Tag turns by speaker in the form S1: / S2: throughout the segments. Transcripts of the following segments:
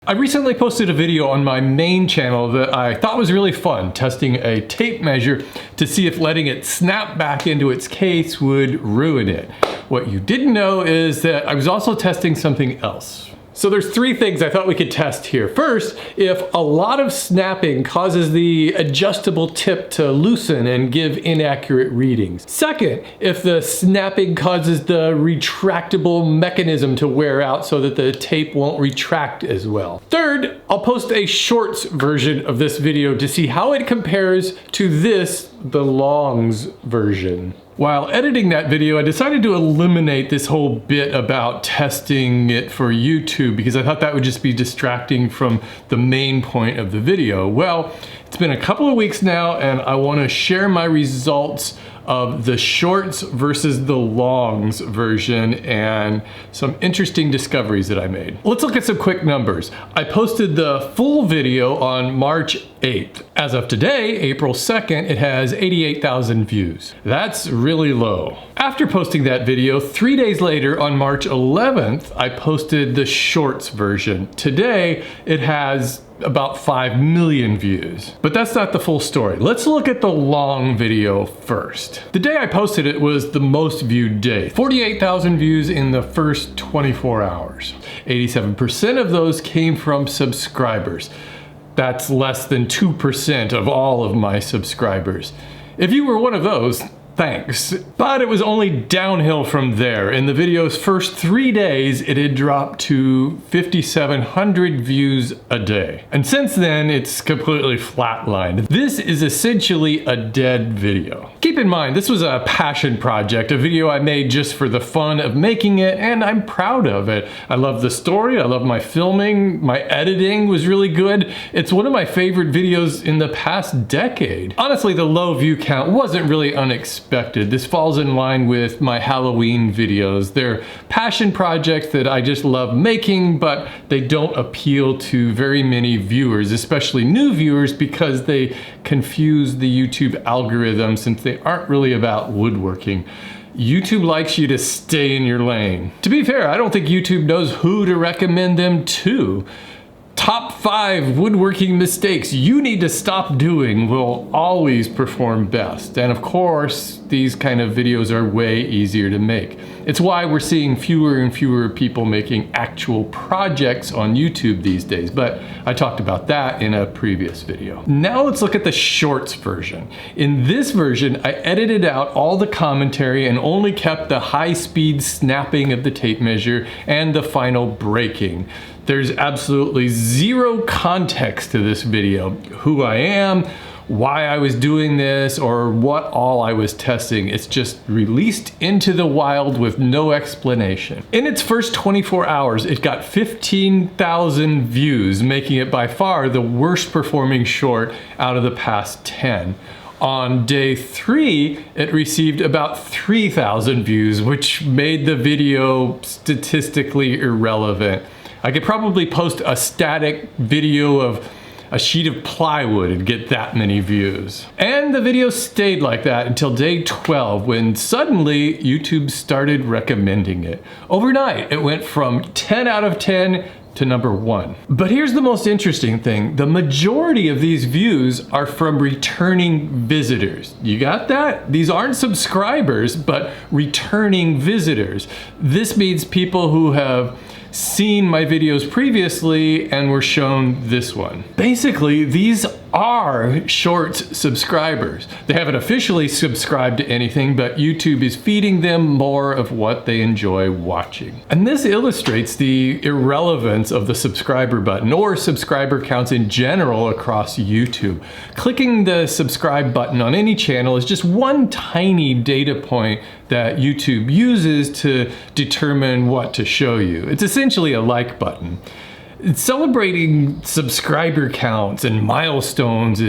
S1: I recently posted a video on my main channel that I thought was really fun, testing a tape measure to see if letting it snap back into its case would ruin it. What you didn't know is that I was also testing something else. So there's three things I thought we could test here. First, if a lot of snapping causes the adjustable tip to loosen and give inaccurate readings. Second, if the snapping causes the retractable mechanism to wear out so that the tape won't retract as well. Third, I'll post a shorts version of this video to see how it compares to the longs version. While editing that video, I decided to eliminate this whole bit about testing it for YouTube because I thought that would just be distracting from the main point of the video. Well, it's been a couple of weeks now and I want to share my results of the shorts versus the longs version and some interesting discoveries that I made. Let's look at some quick numbers. I posted the full video on March 8th. As of today, April 2nd, it has 88,000 views. That's really low. After posting that video, 3 days later on March 11th, I posted the shorts version. Today, it has about 5 million views. But that's not the full story. Let's look at the long video first. The day I posted it was the most viewed day. 48,000 views in the first 24 hours. 87% of those came from subscribers. That's less than 2% of all of my subscribers. If you were one of those, thanks. But it was only downhill from there. In the video's first 3 days, it had dropped to 5,700 views a day. And since then, it's completely flatlined. This is essentially a dead video. Keep in mind, this was a passion project, a video I made just for the fun of making it, and I'm proud of it. I love the story, I love my filming, my editing was really good. It's one of my favorite videos in the past decade. Honestly, the low view count wasn't really unexpected. This falls in line with my Halloween videos. They're passion projects that I just love making, but they don't appeal to very many viewers, especially new viewers, because they confuse the YouTube algorithm since they aren't really about woodworking. YouTube likes you to stay in your lane. To be fair, I don't think YouTube knows who to recommend them to. Top 5 woodworking mistakes you need to stop doing will always perform best. And of course, these kind of videos are way easier to make. It's why we're seeing fewer and fewer people making actual projects on YouTube these days, but I talked about that in a previous video. Now let's look at the shorts version. In this version, I edited out all the commentary and only kept the high-speed snapping of the tape measure and the final breaking. There's absolutely zero context to this video. Who I am, why I was doing this, or what all I was testing. It's just released into the wild with no explanation. In its first 24 hours, it got 15,000 views, making it by far the worst performing short out of the past 10. On day 3, it received about 3,000 views, which made the video statistically irrelevant. I could probably post a static video of a sheet of plywood and get that many views. And the video stayed like that until day 12, when suddenly YouTube started recommending it. Overnight, it went from 10 out of 10 to number 1. But here's the most interesting thing. The majority of these views are from returning visitors. You got that? These aren't subscribers, but returning visitors. This means people who have seen my videos previously and were shown this one. Basically, these are shorts subscribers. They haven't officially subscribed to anything, but YouTube is feeding them more of what they enjoy watching. And this illustrates the irrelevance of the subscriber button or subscriber counts in general across YouTube. Clicking the subscribe button on any channel is just one tiny data point that YouTube uses to determine what to show you. It's essentially a like button. Celebrating subscriber counts and milestones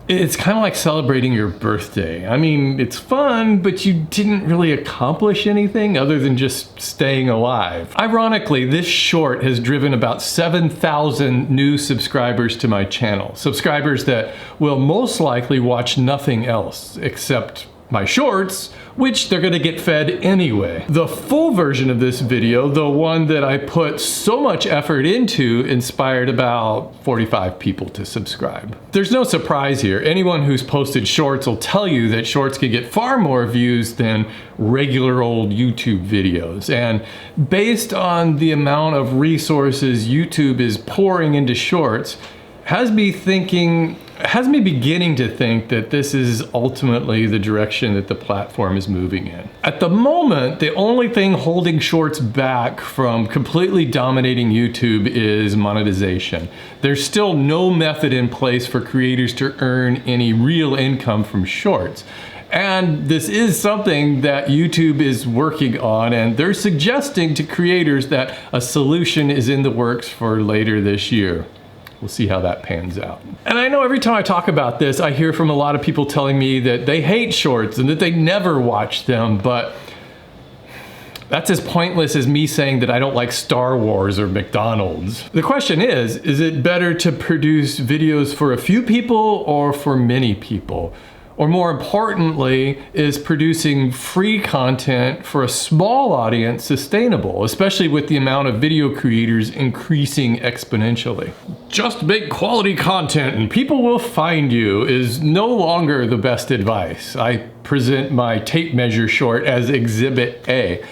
S1: it's kind of like celebrating your birthday. I mean, it's fun, but you didn't really accomplish anything other than just staying alive. Ironically, this short has driven about 7,000 new subscribers to my channel. Subscribers that will most likely watch nothing else except my shorts, which they're gonna get fed anyway. The full version of this video, the one that I put so much effort into, inspired about 45 people to subscribe. There's no surprise here. Anyone who's posted shorts will tell you that shorts can get far more views than regular old YouTube videos. And based on the amount of resources YouTube is pouring into shorts, has me beginning to think that this is ultimately the direction that the platform is moving in. At the moment, the only thing holding shorts back from completely dominating YouTube is monetization. There's still no method in place for creators to earn any real income from shorts. And this is something that YouTube is working on, and they're suggesting to creators that a solution is in the works for later this year. We'll see how that pans out. And I know every time I talk about this, I hear from a lot of people telling me that they hate shorts and that they never watch them, but that's as pointless as me saying that I don't like Star Wars or McDonald's. The question is it better to produce videos for a few people or for many people? Or more importantly, is producing free content for a small audience sustainable, especially with the amount of video creators increasing exponentially? Just make quality content and people will find you is no longer the best advice. I present my tape measure short as Exhibit A.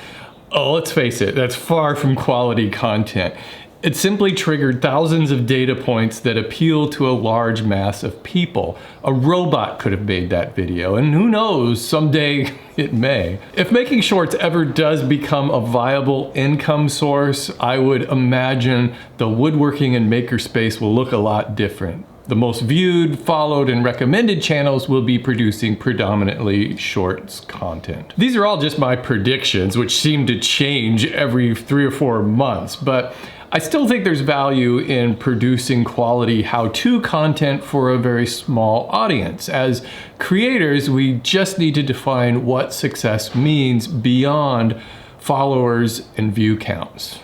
S1: Oh, let's face it, that's far from quality content. It simply triggered thousands of data points that appeal to a large mass of people. A robot could have made that video, and who knows, someday it may. If making shorts ever does become a viable income source, I would imagine the woodworking and makerspace will look a lot different. The most viewed, followed, and recommended channels will be producing predominantly shorts content. These are all just my predictions, which seem to change every 3 or 4 months, but I still think there's value in producing quality how-to content for a very small audience. As creators, we just need to define what success means beyond followers and view counts.